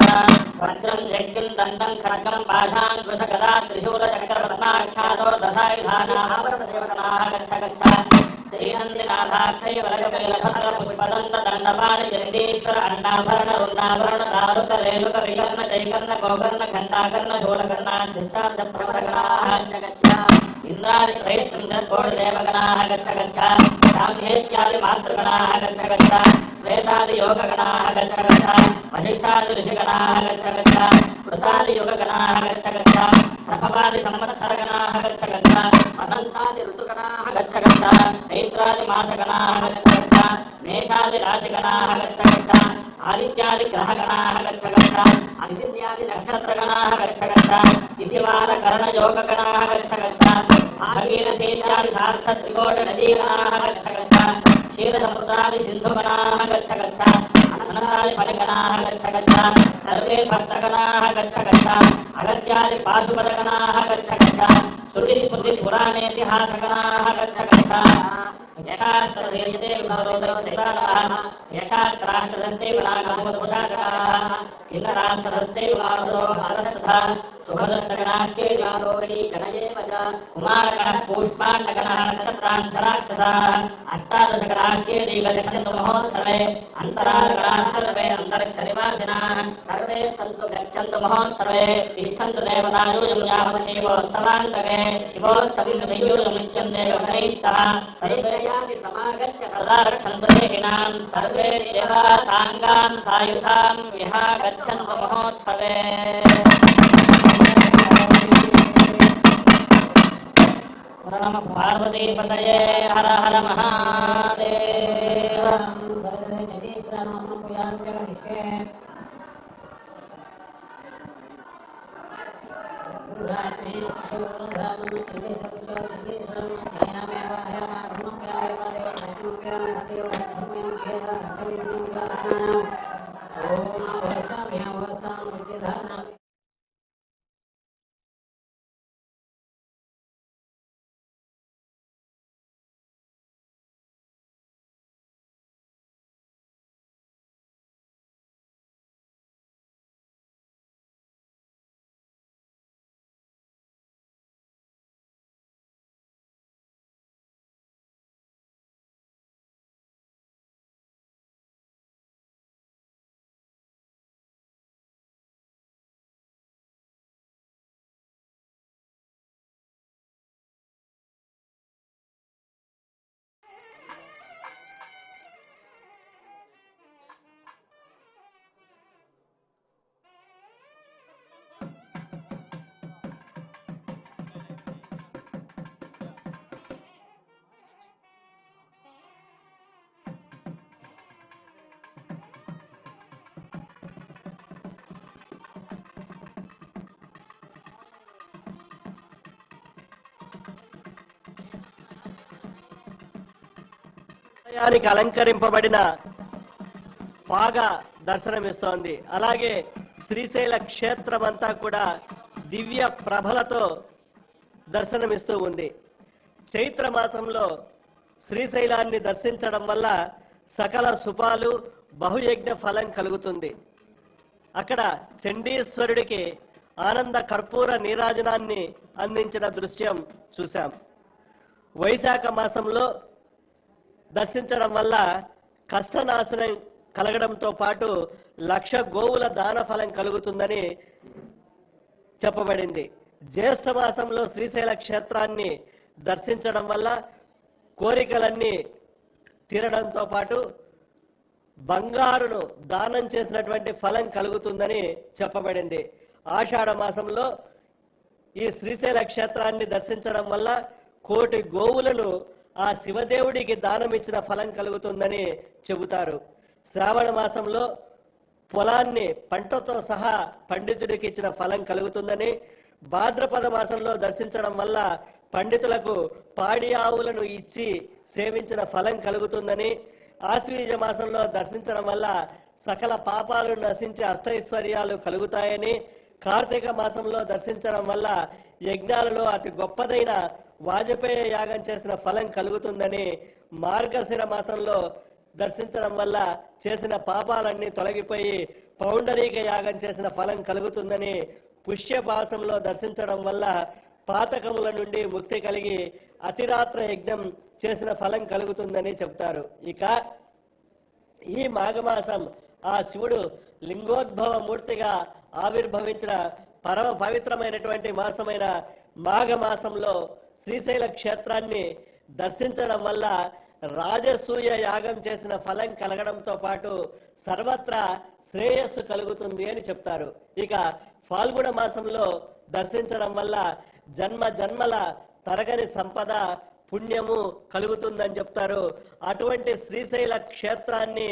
वज्रं यज्ञं दण्डं खड्गं पाशाङ्कुशगदा त्रिशूलचक्रपद्माख्यातो दशायुधानाः वरदेवनाः गच्छ गच्छ श्रीनन्दिनाथाक्षय वरकपिलभद्र पुष्पदन्त दण्डपाणि जगदीश्वर अण्डाभरण रुण्डाभरण दारुक रेणुक विकर्ण चैकर्ण गोकर्ण घण्टाकर्ण शूलकर्णाधिष्ठार्थ प्रवरगणाः गच्छ इंद्रादित्रयस्त्रिंशत्कोटिदेवगणाः गच्छ गच्छ साम्येत्यादि मातृगणाः गच्छ गच्छ श्वेतादि योगगणाः गच्छ गच्छ वशिष्ठादि ऋषिगणाः गच्छ गच्छ कृतादि युगगणाः गच्छ गच्छ प्रभवादि संवत्सरगणाः गच्छ गच्छ वसन्तादि ऋतुगणाः गच्छ गच्छ चैत्रादि मासगणाः गच्छ गच्छ मेषादि राशिगणाः गच्छ गच्छ आदित्यादि ग्रहगणाः गच्छ गच्छ अश्विन्यादि नक्षत्रगणाः गच्छ गच्छ तिथिवार कर्ण योगगणाः गच्छ गच्छ भागीरथीत्यादि सार्थ त्रिकोट नदीगणाः गच्छ गच्छ क्षीरसमुद्रादि सिन्धुगणाः गच्छ गच्छ अनन्तादि फणिगणाः गच्छ गच्छ सर्वे भक्तगणाः गच्छ गच्छ अगस्त्यादि पाशुपदगणाः गच्छ गच्छ श्रुतिस्मृतिपुराणेतिहासगणाः गच्छगच्छाः यशास्त्रधीर्यसे विमरोदयोदिताः यशास्त्राक्षरस्य विलागमोदपुषाचकाः किन्नराक्षरस्य विलागो अधस्तथा सुभद्रश्चगणास्ते विलागोगणी गणयेव च कुमारगणः पूष्पाण्डगणः नक्षत्राक्षराक्षसाः अष्टादशगणास्ते गच्छन्तु महोत्सवे अन्तरालगणाः सर्वे अन्तरिक्षनिवासिनः सर्वे सन्तु गच्छन्तु महोत्सवे तिष्ठन्तु देवतायूयं यावशिवोत्सवान्तके शिवोत्सविन्दुयुजमित्यं देवगणैः सह सर्वे याति समागत्य सदा रक्षन्तु देहिनां सर्वे देवाः साङ्गां सायुधां विहा गच्छन्तु महोत्सवे नमः पार्वतीपतये हर हर महादेव ఆలయానికి అలంకరింపబడిన పాగ దర్శనమిస్తోంది. అలాగే శ్రీశైల క్షేత్రం అంతా కూడా దివ్య ప్రభలతో దర్శనమిస్తూ ఉంది. చైత్ర మాసంలో శ్రీశైలాన్ని దర్శించడం వల్ల సకల శుభాలు బహుయజ్ఞ ఫలం కలుగుతుంది. అక్కడ చండీశ్వరుడికి ఆనంద కర్పూర నీరాజనాన్ని అందించిన దృశ్యం చూశాం. వైశాఖ మాసంలో దర్శించడం వల్ల కష్టనాశనం కలగడంతో పాటు 1,00,000 గోవుల దాన ఫలం కలుగుతుందని చెప్పబడింది. జ్యేష్ఠ మాసంలో శ్రీశైల క్షేత్రాన్ని దర్శించడం వల్ల కోరికలన్నీ తీరడంతో పాటు బంగారును దానం చేసినటువంటి ఫలం కలుగుతుందని చెప్పబడింది. ఆషాఢ మాసంలో ఈ శ్రీశైల క్షేత్రాన్ని దర్శించడం వల్ల 1,00,000 గోవులను ఆ శివదేవుడికి దానం ఇచ్చిన ఫలం కలుగుతుందని చెబుతారు. శ్రావణ మాసంలో పొలాన్ని పంటతో సహా పండితుడికి ఇచ్చిన ఫలం కలుగుతుందని, భాద్రపద మాసంలో దర్శించడం వల్ల పండితులకు పాడి ఆవులను ఇచ్చి సేవించిన ఫలం కలుగుతుందని, ఆశ్వీజ మాసంలో దర్శించడం వల్ల సకల పాపాలు నశించి అష్టైశ్వర్యాలు కలుగుతాయని, కార్తీక మాసంలో దర్శించడం వల్ల యజ్ఞాలలో అతి గొప్పదైన వాజపేయ యాగం చేసిన ఫలం కలుగుతుందని, మార్గశిర మాసంలో దర్శించడం వల్ల చేసిన పాపాలన్నీ తొలగిపోయి పౌండరీక యాగం చేసిన ఫలం కలుగుతుందని, పుష్యమాసంలో దర్శించడం వల్ల పాతకముల నుండి ముక్తి కలిగి అతిరాత్ర యజ్ఞం చేసిన ఫలం కలుగుతుందని చెప్తారు. ఇక ఈ మాఘమాసం ఆ శివుడు లింగోద్భవ మూర్తిగా ఆవిర్భవించిన పరమ పవిత్రమైనటువంటి మాసమైన మాఘమాసంలో శ్రీశైల క్షేత్రాన్ని దర్శించడం వల్ల రాజసూయ యాగం చేసిన ఫలం కలగడంతో పాటు సర్వత్రా శ్రేయస్సు కలుగుతుంది అని చెప్తారు. ఇక ఫాల్గుణ మాసంలో దర్శించడం వల్ల జన్మ జన్మల తరగని సంపద పుణ్యము కలుగుతుందని చెప్తారు. అటువంటి శ్రీశైల క్షేత్రాన్ని,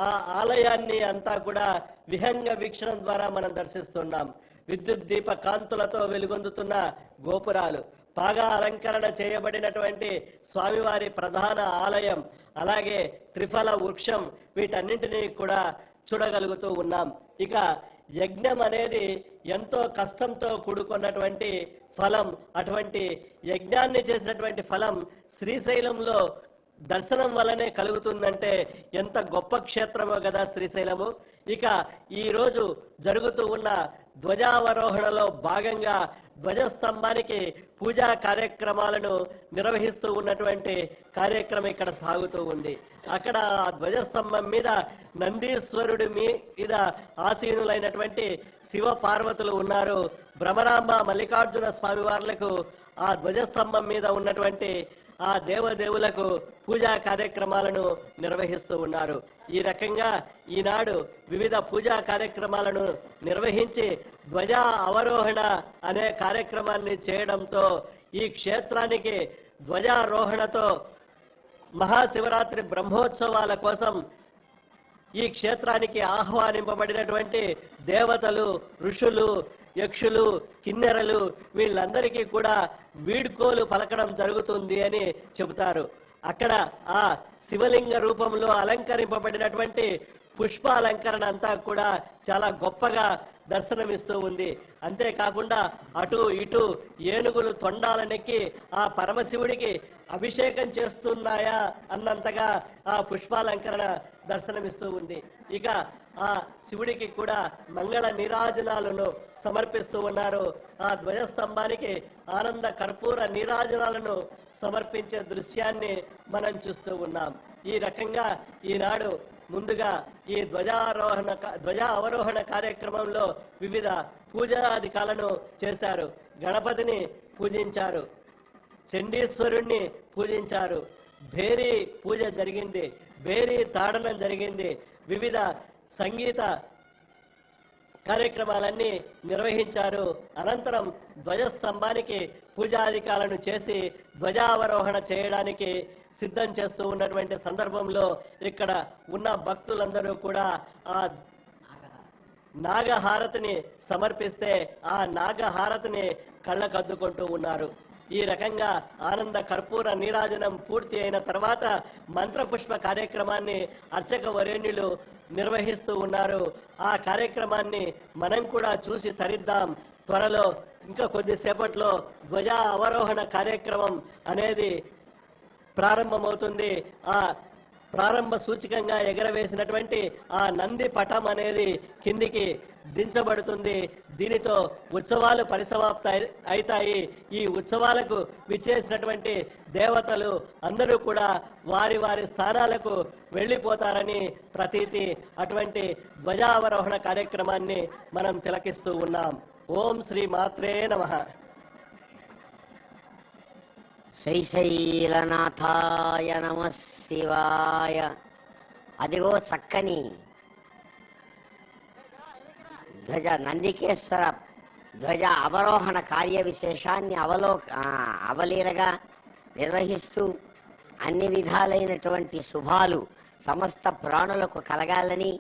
ఆ ఆలయాన్ని అంతా కూడా విహంగ వీక్షణం ద్వారా మనం దర్శిస్తున్నాం. విద్యుత్ దీప కాంతులతో వెలుగొందుతున్న గోపురాలు, బాగా అలంకరణ చేయబడినటువంటి స్వామివారి ప్రధాన ఆలయం, అలాగే త్రిఫల వృక్షం, వీటన్నింటినీ కూడా చూడగలుగుతూ ఉన్నాం. ఇక యజ్ఞం అనేది ఎంతో కష్టంతో కూడుకున్నటువంటి ఫలం. అటువంటి యజ్ఞాన్ని చేసినటువంటి ఫలం శ్రీశైలంలో దర్శనం వల్లనే కలుగుతుందంటే ఎంత గొప్ప క్షేత్రమో కదా శ్రీశైలము. ఇక ఈరోజు జరుగుతూ ఉన్న ధ్వజావరోహణలో భాగంగా ధ్వజస్తంభానికి పూజా కార్యక్రమాలను నిర్వహిస్తూ ఉన్నటువంటి కార్యక్రమం ఇక్కడ సాగుతూ ఉంది. అక్కడ ఆ ధ్వజస్తంభం మీద నందీశ్వరుడి మీద ఆసీనులైనటువంటి శివ పార్వతులు ఉన్నారు. భ్రమరాంబ మల్లికార్జున స్వామి వార్లకు ఆ ధ్వజస్తంభం మీద ఉన్నటువంటి ఆ దేవదేవులకు పూజా కార్యక్రమాలను నిర్వహిస్తూ ఉన్నారు. ఈ రకంగా ఈనాడు వివిధ పూజా కార్యక్రమాలను నిర్వహించి ధ్వజ అవరోహణ అనే కార్యక్రమాన్ని చేయడంతో ఈ క్షేత్రానికి ధ్వజారోహణతో మహాశివరాత్రి బ్రహ్మోత్సవాల కోసం ఈ క్షేత్రానికి ఆహ్వానింపబడినటువంటి దేవతలు, ఋషులు, యక్షులు, కిన్నెరలు వీళ్ళందరికీ కూడా వీడ్కోలు పలకడం జరుగుతుంది అని చెబుతారు. అక్కడ ఆ శివలింగ రూపంలో అలంకరింపబడినటువంటి పుష్పాలంకరణ అంతా కూడా చాలా గొప్పగా దర్శనమిస్తూ ఉంది. అంతేకాకుండా అటు ఇటు ఏనుగులు తొండాలనెక్కి ఆ పరమశివుడికి అభిషేకం చేస్తున్నాయా అన్నంతగా ఆ పుష్పాలంకరణ దర్శనమిస్తూ ఉంది. ఇక ఆ శివుడికి కూడా మంగళ నీరాజనాలను సమర్పిస్తూ ఉన్నారు. ఆ ధ్వజస్తంభానికి ఆనంద కర్పూర నీరాజనాలను సమర్పించే దృశ్యాన్ని మనం చూస్తూ ఉన్నాం. ఈ రకంగా ఈనాడు ముందుగా ఈ ధ్వజ అవరోహణ కార్యక్రమంలో వివిధ పూజాధికాలను చేశారు. గణపతిని పూజించారు, చండీశ్వరుణ్ణి పూజించారు, భేరీ పూజ జరిగింది, భేరీ తాడనం జరిగింది, వివిధ సంగీత కార్యక్రమాలన్నీ నిర్వహించారు. అనంతరం ధ్వజస్తంభానికి పూజాధికాలను చేసి ధ్వజావరోహణ చేయడానికి సిద్ధం చేస్తూ ఉన్నటువంటి సందర్భంలో ఇక్కడ ఉన్న భక్తులందరూ కూడా ఆ నాగహారతిని సమర్పిస్తే ఆ నాగహారతిని కళ్ళకద్దుకుంటూ ఉన్నారు. ఈ రకంగా ఆనంద కర్పూర నీరాజనం పూర్తి అయిన తర్వాత మంత్రపుష్ప కార్యక్రమాన్ని అర్చక వరేణ్యులు నిర్వహిస్తూ ఉన్నారు. ఆ కార్యక్రమాన్ని మనం కూడా చూసి తరిద్దాం. త్వరలో ఇంకా కొద్దిసేపట్లో ధ్వజ అవరోహణ కార్యక్రమం అనేది ప్రారంభమవుతుంది. ఆ ప్రారంభ సూచికంగా ఎగరవేసినటువంటి ఆ నంది పటం అనేది కిందికి దించబడుతుంది. దీనితో ఉత్సవాలు పరిసమాప్త అవుతాయి. ఈ ఉత్సవాలకు విచ్చేసినటువంటి దేవతలు అందరూ కూడా వారి వారి స్థానాలకు వెళ్ళిపోతారని ప్రతీతి. అటువంటి ధ్వజావరోహణ కార్యక్రమాన్ని మనం తిలకిస్తూ ఉన్నాం. ఓం శ్రీ మాత్రే నమః. శ్రీశైలనాథాయ నమః శివాయ. అదిగో చక్కని నందికేశ్వర ధ్వజ అవరోహణ కార్య విశేషాన్ని అవలీలగా నిర్వహిస్తూ అన్ని విధాలైనటువంటి శుభాలు సమస్త ప్రాణులకు కలగాలని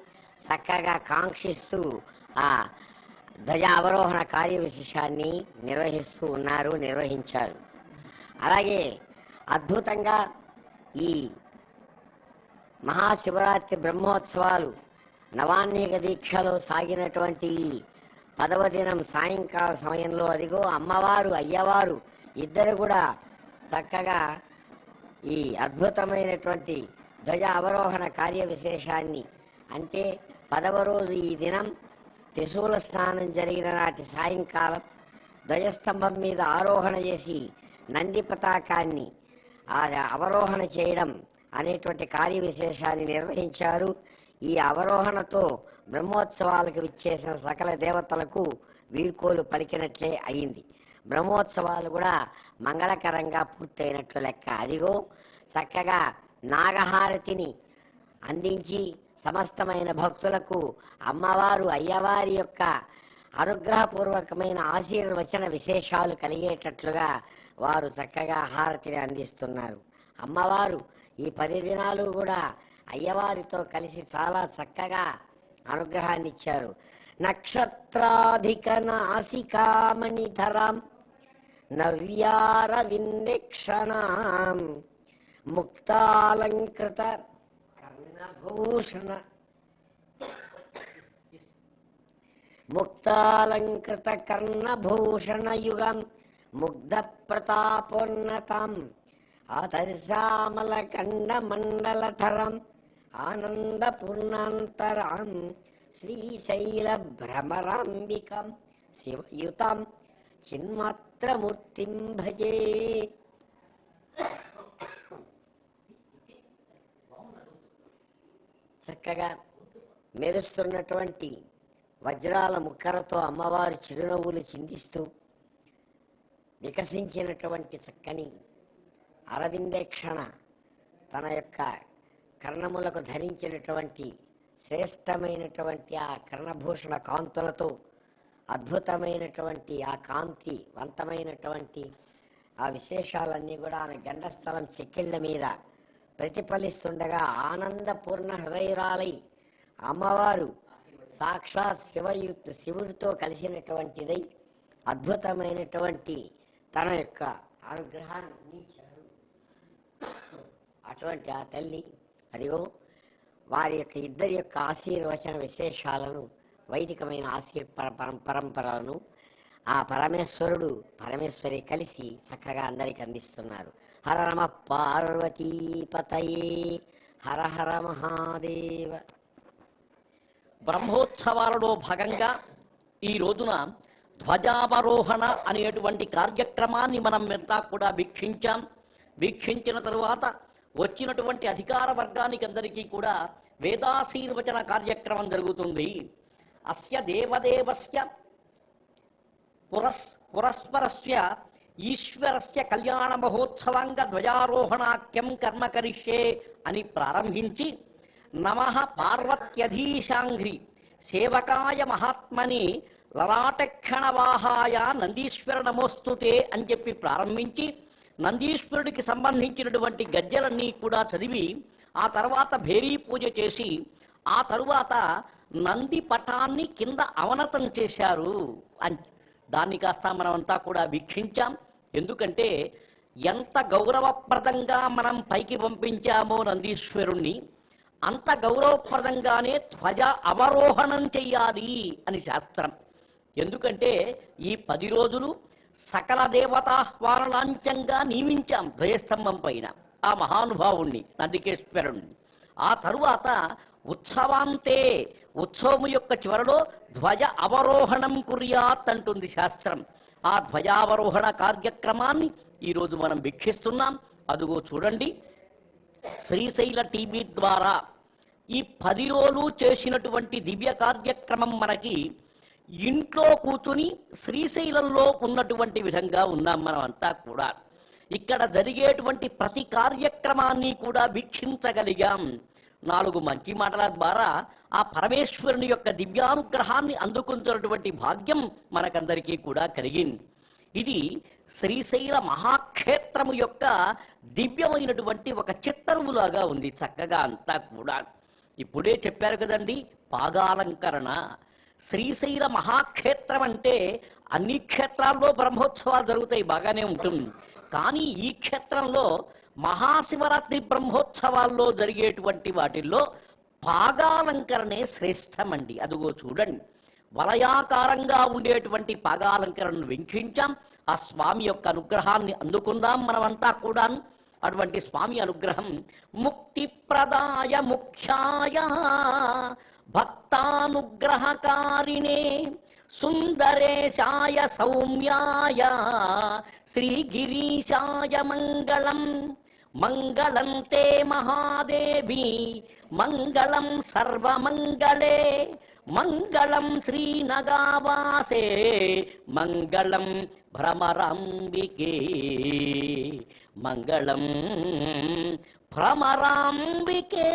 చక్కగా కాంక్షిస్తూ ఆ ధ్వజ అవరోహణ కార్య విశేషాన్ని నిర్వహించారు. అలాగే అద్భుతంగా ఈ మహాశివరాత్రి బ్రహ్మోత్సవాలు నవాన్నిక దీక్షలో సాగినటువంటి 10వ దినం సాయంకాల సమయంలో అదిగో అమ్మవారు అయ్యవారు ఇద్దరు కూడా చక్కగా ఈ అద్భుతమైనటువంటి ధ్వజ అవరోహణ కార్య విశేషాన్ని అంటే 10వ రోజు ఈ దినం త్రిశూల స్నానం జరిగిన నాటి సాయంకాలం ధ్వజస్తంభం మీద ఆరోహణ చేసి నంది పతాకాన్ని అవరోహణ చేయడం అనేటువంటి కార్య విశేషాన్ని నిర్వహించారు. ఈ అవరోహణతో బ్రహ్మోత్సవాలకు విచ్చేసిన సకల దేవతలకు వీడ్కోలు పలికినట్లే అయింది. బ్రహ్మోత్సవాలు కూడా మంగళకరంగా పూర్తయినట్లు లెక్క. అదిగో చక్కగా నాగహారతిని అందించి సమస్తమైన భక్తులకు అమ్మవారు అయ్యవారి యొక్క అనుగ్రహపూర్వకమైన ఆశీర్వచన విశేషాలు కలిగేటట్లుగా వారు చక్కగా హారతిని అందిస్తున్నారు. అమ్మవారు ఈ 10 దినాలు కూడా అయ్యవారితో కలిసి చాలా చక్కగా అనుగ్రహాన్ని ఇచ్చారు. నక్షత్రాధిక నాసికామణిధరాం నవ్యారవిందక్షణాం ముక్తాలంకృత కర్ణభూషణ ముక్తాలంకృత కర్ణభూషణయుగం ముగ్ధ ప్రతాపోన్నతం ఆదర్శామలకండమండలధరం ఆనందపూర్ణాంతరాం శ్రీశైలభ్రమరాంబికం శివయుతం చిన్మాత్రమూర్తిం భజే. చక్కగా మెరుస్తున్నటువంటి వజ్రాల ముక్కరతో అమ్మవారు చిరునవ్వులు చిందిస్తూ వికసించినటువంటి చక్కని అరవిందేక్షణ తన యొక్క కర్ణములకు ధరించినటువంటి శ్రేష్టమైనటువంటి ఆ కర్ణభూషణ కాంతులతో అద్భుతమైనటువంటి ఆ కాంతివంతమైనటువంటి ఆ విశేషాలన్నీ కూడా ఆమె గండస్థలం చెక్కిళ్ళ మీద ప్రతిఫలిస్తుండగా ఆనందపూర్ణ హృదయురాలై అమ్మవారు సాక్షాత్ శివుడితో కలిసినటువంటిదై అద్భుతమైనటువంటి తన యొక్క అనుగ్రహాన్ని అందించారు. అటువంటి ఆ తల్లి అదిగో వారి యొక్క ఇద్దరి యొక్క ఆశీర్వచన విశేషాలను వైదికమైన పరంపరలను ఆ పరమేశ్వరుడు పరమేశ్వరి కలిసి చక్కగా అందరికి అందిస్తున్నారు. హర నమ పార్వతీపతయే హర హర మహాదేవ. బ్రహ్మోత్సవాలలో భాగంగా ఈ రోజున ధ్వజావరోహణ అనేటువంటి కార్యక్రమాన్ని మనం అంతా కూడా వీక్షించిన తరువాత వచ్చినటువంటి అధికార వర్గానికి అందరికీ కూడా వేదాశీర్వచన కార్యక్రమం జరుగుతుంది. అస్య దేవదేవస్య పురస్పరస్య ఈశ్వరస్య కళ్యాణ మహోత్సవాంగ ధ్వజారోహణాఖ్యం కర్మ కరిష్యే అని ప్రారంభించి నమః పార్వత్యధీశాంఘ్రి సేవకాయ మహాత్మని లలాటక్షణవాహాయ నందీశ్వర నమోస్తుతే అని చెప్పి ప్రారంభించి నందీశ్వరుడికి సంబంధించినటువంటి గజ్జలన్నీ కూడా చదివి ఆ తర్వాత భేరీ పూజ చేసి ఆ తరువాత నంది పటాన్ని కింద అవనతం చేశారు అని దాన్ని కాస్త మనమంతా కూడా వీక్షించాం. ఎందుకంటే ఎంత గౌరవప్రదంగా మనం పైకి పంపించామో నందీశ్వరుణ్ణి అంత గౌరవప్రదంగానే ధ్వజ అవరోహణం చెయ్యాలి అని శాస్త్రం. ఎందుకంటే ఈ 10 రోజులు సకల దేవతాహ్వానలాంఛంగా నియమించాం ధ్వజస్తంభం పైన ఆ మహానుభావుణ్ణి నందికేశ్వరుణ్ణి. ఆ తరువాత ఉత్సవాంతే ఉత్సవము యొక్క చివరలో ధ్వజ అవరోహణం కుర్యాత్ అంటుంది శాస్త్రం. ఆ ధ్వజావరోహణ కార్యక్రమాన్ని ఈరోజు మనం వీక్షిస్తున్నాం. అదుగో చూడండి, శ్రీశైల టీవీ ద్వారా ఈ 10 రోజులు చేసినటువంటి దివ్య కార్యక్రమం మనకి ఇంట్లో కూర్చుని శ్రీశైలంలో ఉన్నటువంటి విధంగా ఉన్నాం మనమంతా కూడా. ఇక్కడ జరిగేటువంటి ప్రతి కార్యక్రమాన్ని కూడా వీక్షించగలిగాం. 4 మంచి మాటల ద్వారా ఆ పరమేశ్వరుని యొక్క దివ్యానుగ్రహాన్ని అందుకుంటున్నటువంటి భాగ్యం మనకందరికీ కూడా కలిగింది. ఇది శ్రీశైల మహాక్షేత్రము యొక్క దివ్యమైనటువంటి ఒక చిత్తరువులాగా ఉంది చక్కగా అంతా కూడా. ఇప్పుడే చెప్పారు కదండి పాగాలంకరణ. శ్రీశైల మహాక్షేత్రం అంటే అన్ని క్షేత్రాల్లో బ్రహ్మోత్సవాలు జరుగుతాయి, బాగానే ఉంటుంది. కానీ ఈ క్షేత్రంలో మహాశివరాత్రి బ్రహ్మోత్సవాల్లో జరిగేటువంటి వాటిల్లో పాగాలంకరణే శ్రేష్టమండి. అదుగో చూడండి, వలయాకారంగా ఉండేటువంటి పాగాలంకరణను వీక్షించాం. ఆ స్వామి యొక్క అనుగ్రహాన్ని అందుకుందాం మనమంతా కూడా. అటువంటి స్వామి అనుగ్రహం ముక్తిప్రదాయ ముఖ్యాయ భక్తానుగ్రహకారిణే సుందరేశాయ సౌమ్యాయ శ్రీగిరీశాయ మంగళం. మంగళం తే మహాదేవి మంగళం సర్వమంగళే మంగళం శ్రీనగావాసే మంగళం భ్రమరాంబికే మంగళం భ్రమరాంబికే.